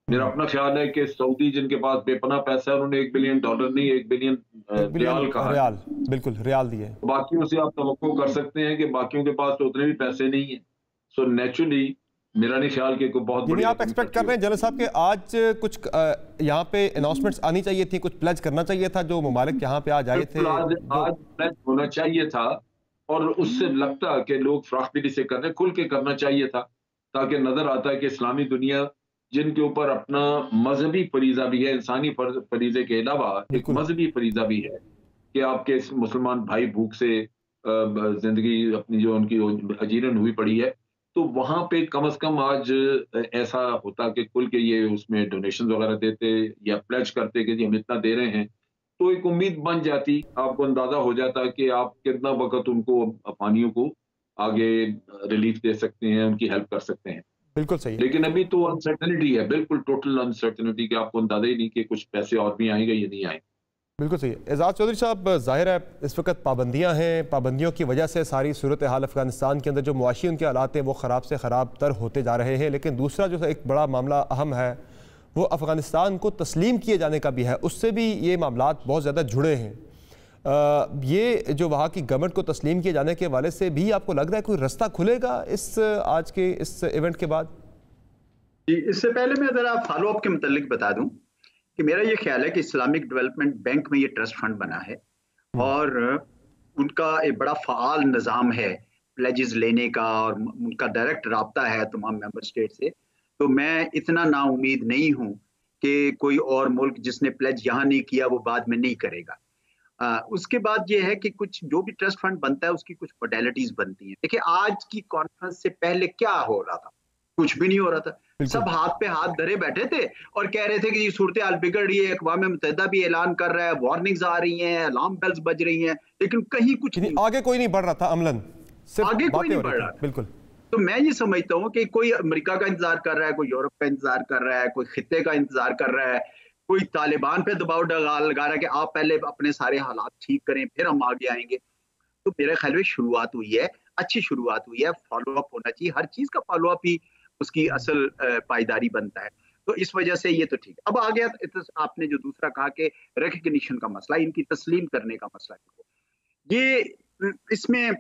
मेरा अपना ख्याल है कि सऊदी जिनके पास बेपनाह पैसा है, उन्होंने $1 बिलियन नहीं, 1 बिलियन रियाल कहा, रियाल, बिल्कुल रियाल दिए। बाकियों से आप तवक्को कर सकते हैं कि बाकियों के पास तो उतने भी पैसे नहीं है। सो नेचुरली मेरा नहीं ख्याल कि कोई बहुत बड़ी आप एक्सपेक्ट कर रहे हैं जनरल साहब के आज कुछ यहाँ पे अनाउंसमेंट्स आनी चाहिए थी, कुछ प्लेज करना चाहिए था जो ममालिक यहाँ पे आज आए थे, आज प्लेज होना चाहिए था और उससे लगता कि लोग फराखदिली से कर रहे, खुल के करना चाहिए था, ताकि नजर आता है कि इस्लामी दुनिया जिनके ऊपर अपना मजहबी फरीजा भी है, इंसानी फरीजे के अलावा एक मजहबी फरीजा भी है कि आपके मुसलमान भाई भूख से जिंदगी अपनी जो उनकी अजीरन हुई पड़ी है, तो वहां पे कम से कम आज ऐसा होता कि खुल के ये उसमें डोनेशन वगैरह देते या प्लेज करते कि जी हम इतना दे रहे हैं, तो एक उम्मीद बन जाती, आपको अंदाजा हो जाता कि आप कितना वक्त उनको पानियों को आगे रिलीफ दे सकते हैं, उनकी हेल्प कर सकते हैं। बिल्कुल सही। लेकिन अभी तो अनसर्टेनिटी है, बिल्कुल टोटल अनसर्टेनिटी कि आपको अंदाजा ही नहीं कि कुछ पैसे और भी आएंगे या नहीं आएंगे। बिल्कुल सही। एजाज चौधरी साहब, जाहिर है इस वक्त पाबंदियां हैं, पाबंदियों की वजह से सारी सूरत हाल अफगानिस्तान के अंदर जो मुआशी उनके हालात हैं वो ख़राब से ख़राब तर होते जा रहे हैं, लेकिन दूसरा जो एक बड़ा मामला अहम है वो अफ़गानिस्तान को तस्लीम किए जाने का भी है, उससे भी ये मामलात बहुत ज़्यादा जुड़े हैं। ये जो वहाँ की गवर्नमेंट को तस्लीम किए जाने के हवाले से भी आपको लग रहा है कोई रास्ता खुलेगा इस आज के इस इवेंट के बाद? जी, इससे पहले मैं ज़रा फॉलो अप के मुतालिक बता दूं कि मेरा ये ख्याल है कि इस्लामिक डेवलपमेंट बैंक में ये ट्रस्ट फंड बना है और उनका एक बड़ा फ़ाल निज़ाम है प्लेजेस लेने का और उनका डायरेक्ट राब्ता है तमाम मेंबर स्टेट से। तो मैं इतना नाउमीद नहीं हूँ कि कोई और मुल्क जिसने प्लेज यहाँ नहीं किया वो बाद में नहीं करेगा। उसके बाद ये है कि कुछ जो भी ट्रस्ट फंड बनता है उसकी कुछ मोडेलिटीज बनती हैं। देखिए, आज की कॉन्फ्रेंस से पहले क्या हो रहा था? कुछ भी नहीं हो रहा था, सब हाथ पे हाथ धरे बैठे थे और कह रहे थे कि ये सूरत हाल बिगड़ रही है, अक़वाम मुत्तहिदा भी ऐलान कर रहा है, वार्निंग्स आ रही हैं, अलार्म बेल्स बज रही हैं, लेकिन कहीं कुछ नहीं, आगे कोई नहीं बढ़ रहा था, अमलन आगे कोई नहीं बढ़ रहा। बिल्कुल। तो मैं ये समझता हूँ कि कोई अमेरिका का इंतजार कर रहा है, कोई यूरोप का इंतजार कर रहा है, कोई खित्ते का इंतजार कर रहा है, कोई तालिबान पे दबाव लगा रहा है कि आप पहले अपने सारे हालात ठीक करें फिर हम आगे आएंगे। तो मेरे ख्याल में शुरुआत हुई है, अच्छी शुरुआत हुई है, फॉलो अप होना चाहिए, हर चीज का फॉलो अप ही उसकी असल पायदारी बनता है। तो इस वजह से ये तो ठीक है। अब आ गया आपने जो दूसरा कहा कि रिकग्निशन का मसला, इनकी तस्लीम करने का मसला, ये इसमें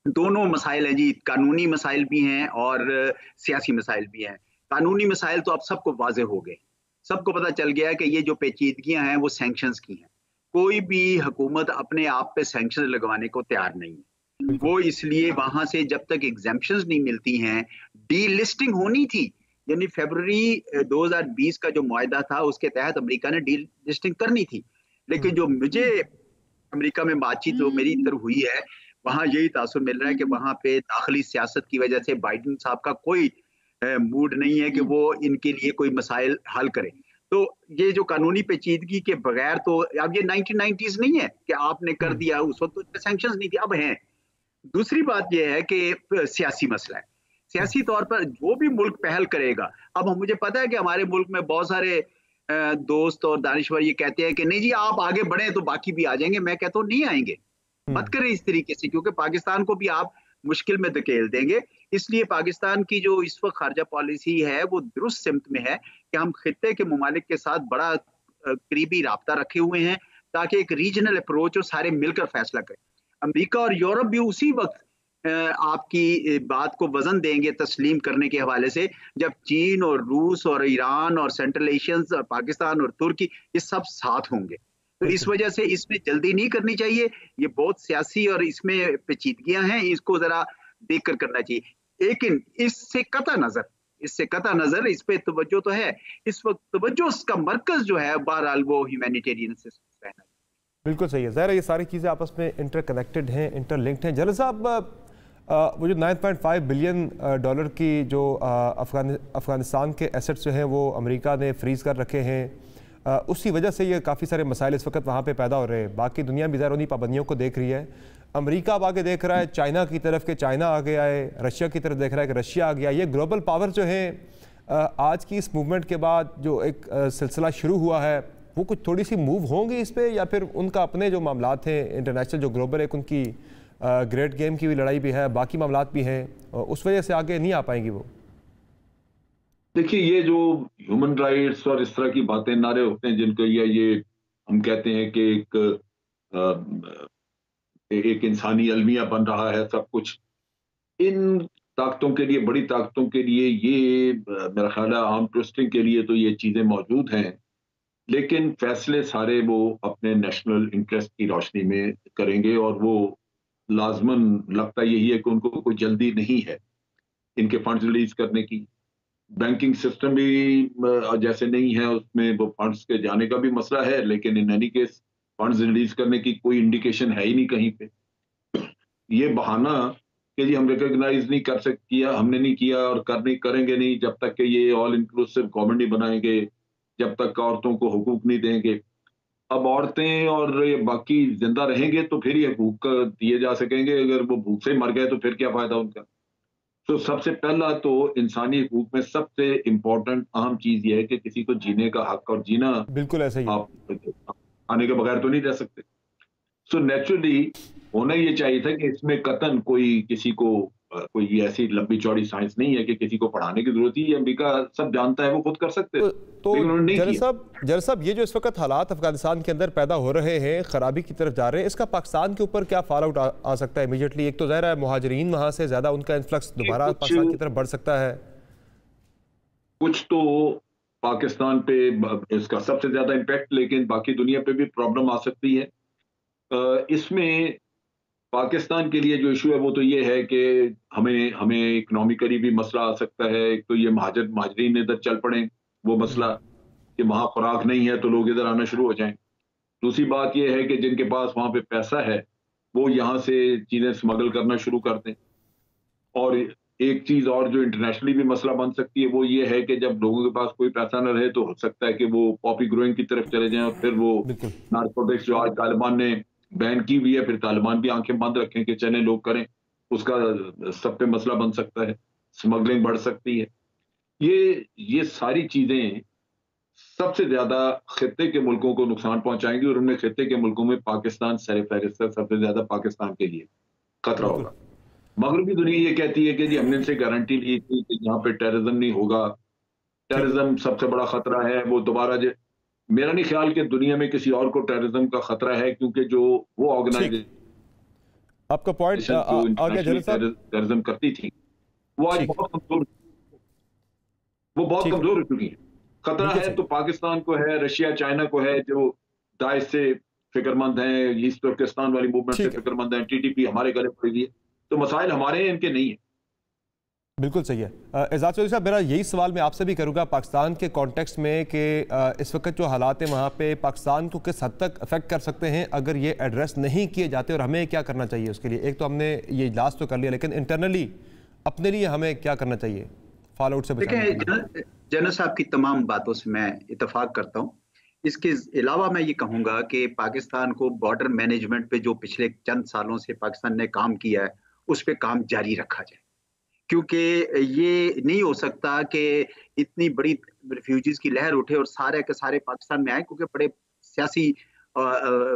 दोनों मसाइल हैं जी, कानूनी मसाइल भी हैं और सियासी मसाइल भी हैं। कानूनी मसाइल तो अब सबको वाजे हो गए, सबको पता चल गया है कि ये जो पेचीदगियां हैं वो सैंक्शंस की हैं। कोई भी हुकूमत अपने आप पे सैंक्शन लगवाने को तैयार नहीं है, वो इसलिए वहां से जब तक एग्जेम्पशंस नहीं मिलती हैं, डी लिस्टिंग होनी थी, यानी फरवरी 2020 का जो मुआहदा था उसके तहत अमेरिका ने डी लिस्टिंग करनी थी। लेकिन जो मुझे अमेरिका में बातचीत जो मेरी तरफ हुई है, वहां यही तासुर मिल रहा है कि वहां पे दाखिली सियासत की वजह से बाइडेन साहब का कोई मूड नहीं है कि वो इनके लिए कोई मसाइल हल करे। तो ये जो कानूनी पेचीदगी के बगैर, तो अब ये 1990s नहीं है कि आपने कर दिया, उस वक्त तो सैंक्शंस नहीं थी, अब हैं। दूसरी बात ये है कि सियासी मसला है, सियासी तौर पर जो भी मुल्क पहल करेगा। अब मुझे पता है कि हमारे मुल्क में बहुत सारे दोस्त और दानिश्वर ये कहते हैं कि नहीं जी आप आगे बढ़े तो बाकी भी आ जाएंगे। मैं कहता हूँ नहीं आएंगे, मत करें इस तरीके से, क्योंकि पाकिस्तान को भी आप मुश्किल में धकेल देंगे। इसलिए पाकिस्तान की जो इस वक्त खारजा पॉलिसी है वो दुरुस्त सिमत में है कि हम खित्ते के मुमालिक के साथ बड़ा करीबी राब्ता रखे हुए हैं ताकि एक रीजनल अप्रोच और सारे मिलकर फैसला करें। अमेरिका और यूरोप भी उसी वक्त आपकी बात को वजन देंगे तस्लीम करने के हवाले से जब चीन और रूस और ईरान और सेंट्रल एशियंस और पाकिस्तान और तुर्की ये सब साथ होंगे। तो इस वजह से इसमें जल्दी नहीं करनी चाहिए, ये बहुत सियासी और इसमें पेचीदगियां हैं, इसको जरा देख कर करना चाहिए। लेकिन इससे कता नजर इस पे तवज्जो तो है, इस वक्त तवज्जो उसका मरकज जो है बहरहाल वो ह्यूमैनिटेरियन रहना। बिल्कुल सही है। ज़ाहिर है ये सारी चीज़ें आपस में इंटरकनेक्टेड हैं, इंटरलिंक्ड हैं। जनरल साहब, वो जो 9.5 बिलियन डॉलर की जो अफ़गानिस्तान के एसेट्स जो हैं वो अमेरिका ने फ्रीज़ कर रखे हैं, उसकी वजह से ये काफ़ी सारे मसाइल इस वक्त वहाँ पे पैदा हो रहे हैं। बाकी दुनिया भी ज़रा उन्हीं पाबंदियों को देख रही है। अमेरिका अब आगे देख रहा है चाइना की तरफ के चाइना आ गया है, रशिया की तरफ देख रहा है कि रशिया आ गया। ये ग्लोबल पावर जो है आज की इस मूवमेंट के बाद जो एक सिलसिला शुरू हुआ है वो कुछ थोड़ी सी मूव होंगी इस पर, या फिर उनका अपने जो मामलात हैं इंटरनेशनल जो ग्लोबल एक उनकी ग्रेट गेम की भी लड़ाई भी है, बाकी मामलात भी हैं, उस वजह से आगे नहीं आ पाएंगी वो? देखिए, ये जो ह्यूमन राइट्स और इस तरह की बातें, नारे होते हैं जिनको ये हम कहते हैं कि एक इंसानी अलमिया बन रहा है सब कुछ, इन ताकतों के लिए, बड़ी ताकतों के लिए ये मेरा ख्याल है आर्म ट्विस्टिंग के लिए तो ये चीज़ें मौजूद हैं, लेकिन फैसले सारे वो अपने नेशनल इंटरेस्ट की रोशनी में करेंगे। और वो लाजमन लगता यही है कि उनको कोई जल्दी नहीं है इनके फंड्स रिलीज करने की। बैंकिंग सिस्टम भी जैसे नहीं है, उसमें वो फंड्स के जाने का भी मसला है, लेकिन in any case funds release करने की कोई इंडिकेशन है ही नहीं कहीं पे। ये बहाना कि जी हम रिकॉग्नाइज नहीं कर किया, हमने नहीं किया और करेंगे नहीं जब तक कि ये ऑल इंक्लूसिव गवर्नमेंट नहीं बनाएंगे, जब तक औरतों को हुकूक नहीं देंगे। अब औरतें और ये बाकी जिंदा रहेंगे तो फिर ये हुकूक दिए जा सकेंगे, अगर वो भूख से मर गए तो फिर क्या फायदा उनका। तो सबसे पहला तो इंसानी हुकूक में सबसे इम्पोर्टेंट अहम चीज ये है कि किसी को जीने का हक, और जीना बिल्कुल ऐसा ही आप आने के बगैर तो नहीं रह सकते। सो नेचुरली होना ये चाहिए था कि इसमें कतन कोई किसी को कोई ऐसी लंबी चौड़ी साइंस नहीं है कि किसी को पढ़ाने की जरूरत ही है। अमेरिका सब जानता है, वो खुद कर सकते हैं। तो जनरल साहब ये जो इस वक्त हालात अफगानिस्तान के अंदर पैदा हो रहे हैं, खराबी की तरफ जा रहे हैं, इसका पाकिस्तान के ऊपर क्या फॉल आउट आ सकता है इमीडिएटली? एक तो ज़ाहिर है मुहाजिरीन वहाँ से ज़्यादा उनका इन्फ्लक्स दोबारा पाकिस्तान की तरफ बढ़ सकता है। कुछ तो पाकिस्तान पे इसका सबसे ज्यादा इम्पैक्ट, लेकिन बाकी दुनिया पे भी प्रॉब्लम आ सकती है। इसमें पाकिस्तान के लिए जो इशू है वो तो ये है कि हमें इकोनॉमिकली भी मसला आ सकता है। एक तो ये महाजरीन इधर चल पड़े, वो मसला कि वहाँ खुराक नहीं है तो लोग इधर आना शुरू हो जाएं। दूसरी बात ये है कि जिनके पास वहाँ पे पैसा है वो यहाँ से चीजें स्मगल करना शुरू कर दें। और एक चीज और जो इंटरनेशनली भी मसला बन सकती है वो ये है कि जब लोगों के पास कोई पैसा न रहे तो हो सकता है कि वो पॉपी ग्रोइंग की तरफ चले जाएं, और फिर वो नारकोटिक्स जो आज तालिबान ने बैन की हुई है, फिर तालिबान भी आंखें बंद रखें कि चले लोग करें, उसका सब पे मसला बन सकता है, स्मगलिंग बढ़ सकती है। ये सारी चीजें सबसे ज्यादा खित्ते के मुल्कों को नुकसान पहुंचाएंगी, और उनमें खित्ते के मुल्कों में पाकिस्तान सरफहरिस्त है। सबसे ज्यादा पाकिस्तान के लिए खतरा होगा। मगरबी दुनिया ये कहती है कि जी हमने इनसे गारंटी ली थी कि यहाँ पे टेररिज्म नहीं होगा। टेररिज्म सबसे बड़ा खतरा है। वो दोबारा मेरा नहीं ख्याल कि दुनिया में किसी और को टेररिज्म का खतरा है, क्योंकि जो वो ऑर्गेनाइजेशन आपका पॉइंट टेररिज्म करती थी वो आज बहुत कमजोर हो चुकी है। खतरा है तो पाकिस्तान को है, रशिया चाइना को है, जो दाइश से फिक्रमंद हैं, ईस्ट तुर्किस्तान वाली मूवमेंट से फिक्रमंद हैं, टीटीपी हमारे गले पड़ी हुई है। तो मसाइल हमारे हैं, इनके नहीं है। बिल्कुल सही है। एजाज चौधरी साहब, मेरा यही सवाल मैं आपसे भी करूंगा पाकिस्तान के कॉन्टेक्स्ट में कि इस वक्त जो हालात हैं वहाँ पे पाकिस्तान को किस हद तक अफेक्ट कर सकते हैं अगर ये एड्रेस नहीं किए जाते, और हमें क्या करना चाहिए उसके लिए? एक तो हमने ये इजलास तो कर लिया, लेकिन इंटरनली अपने लिए हमें क्या करना चाहिए फॉल आउट से बचने के लिए? जनरल साहब की तमाम बातों से मैं इत्तेफाक करता हूँ। इसके अलावा मैं ये कहूँगा कि पाकिस्तान को बॉर्डर मैनेजमेंट पे जो पिछले चंद सालों से पाकिस्तान ने काम किया है उस पर काम जारी रखा जाए, क्योंकि ये नहीं हो सकता कि इतनी बड़ी रिफ्यूजीज की लहर उठे और सारे के सारे पाकिस्तान में आए, क्योंकि बड़े सियासी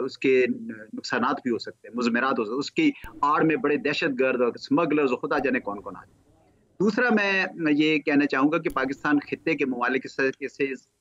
उसके नुकसानात भी हो सकते हैं, मुज़मरात हो सकते हैं, उसकी आड़ में बड़े दहशतगर्द स्मगलर्स खुदा जाने कौन कौन आ जाए। दूसरा मैं ये कहना चाहूँगा कि पाकिस्तान खित्ते के ममालिक से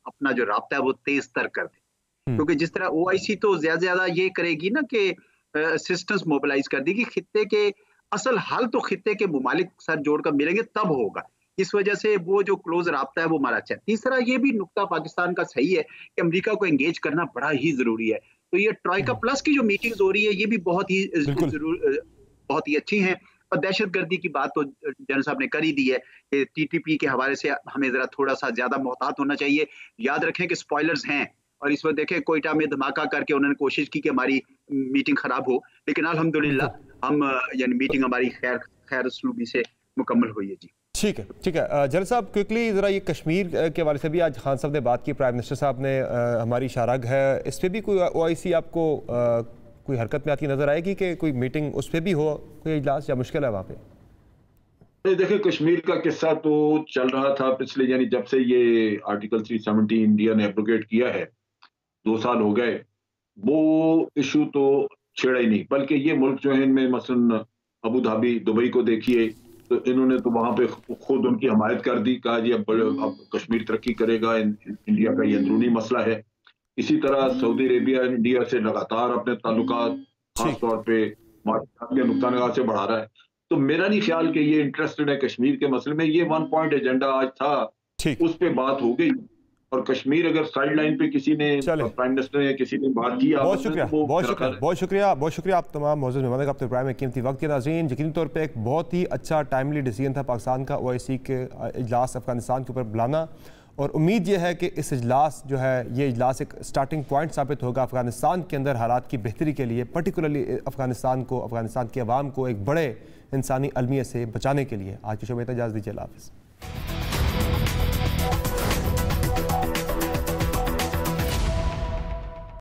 अपना जो राब्ता है वो तेज तर कर दे, क्योंकि जिस तरह OIC तो ज्यादा ये करेगी ना कि असिस्टेंस मोबिलाइज कर देगी, खित्ते के असल हल तो खित्ते के ममालिक सर जोड़कर मिलेंगे तब होगा। इस वजह से वो जो क्लोज राब्ता है वो हमारा अच्छा है। तीसरा ये भी नुक्ता पाकिस्तान का सही है कि अमेरिका को एंगेज करना बड़ा ही जरूरी है। तो ये ट्राइका प्लस की जो मीटिंग्स हो रही है ये भी बहुत ही अच्छी हैं। और दहशतगर्दी की बात तो जनरल साहब ने कर ही दी है कि TTP के हवाले से हमें जरा थोड़ा सा ज्यादा मोहतात होना चाहिए। याद रखें कि स्पॉयलर्स हैं, और इस वक्त देखें कोयटा में धमाका करके उन्होंने कोशिश की कि हमारी मीटिंग खराब हो, लेकिन अल्हम्दुलिल्लाह हम यानी मीटिंग हमारी खैर खैर सलूकी से मुकम्मल हुई है जी। ठीक है, ठीक है। जनरल साहब, क्विकली ज़रा ये कश्मीर के हवाले से भी आज खान साहब ने बात की, प्राइम मिनिस्टर साहब ने, हमारी शाराग है, इस पर भी कोई OIC आपको कोई हरकत में आती नज़र आएगी कि कोई मीटिंग उस पर भी हो, कोई इजलास, या मुश्किल है वहाँ पे? देखिए, कश्मीर का किस्सा तो चल रहा था पिछले, यानी जब से ये आर्टिकल 370 इंडिया ने एब्रोगेट किया है, 2 साल हो गए, वो इशू तो छेड़ा ही नहीं। बल्कि ये मुल्क जो है, इनमें मसलन अबू धाबी, दुबई को देखिए, तो इन्होंने तो वहां पे खुद उनकी हमायत कर दी, कहा जी अब कश्मीर तरक्की करेगा, इंडिया का ये अंदरूनी मसला है। इसी तरह सऊदी अरेबिया इंडिया से लगातार अपने ताल्लुकात खासतौर पे मार्केट के नुक्ता निगाह से बढ़ा रहा है। तो मेरा नहीं ख्याल कि ये इंटरेस्टेड है कश्मीर के मसले में। ये 1 पॉइंट एजेंडा आज था, उस पे बात हो गई, और कश्मीर अगर साइड लाइन पे किसी ने, प्राइम मिनिस्टर या किसी ने बात की, बहुत शुक्रिया, बहुत शुक्रिया आप तमाम मौजूद मेहमान का अपने प्रोग्राम में कीमती वक्त के। नाज़रीन, यकीनी तौर पे एक बहुत ही अच्छा टाइमली डिसीजन था पाकिस्तान का OIC के इजलास अफगानिस्तान के ऊपर बुलाना, और उम्मीद यह है कि इस इजलास जो है, ये इजलास एक स्टार्टिंग पॉइंट साबित होगा अफगानिस्तान के अंदर हालात की बेहतरी के लिए, पर्टिकुलरली अफगानिस्तान को, अफगानिस्तान की आवाम को एक बड़े इंसानी अलमियत से बचाने के लिए। आज की शो में इजाज़त दीजिए, अल्लाह हाफ़िज़।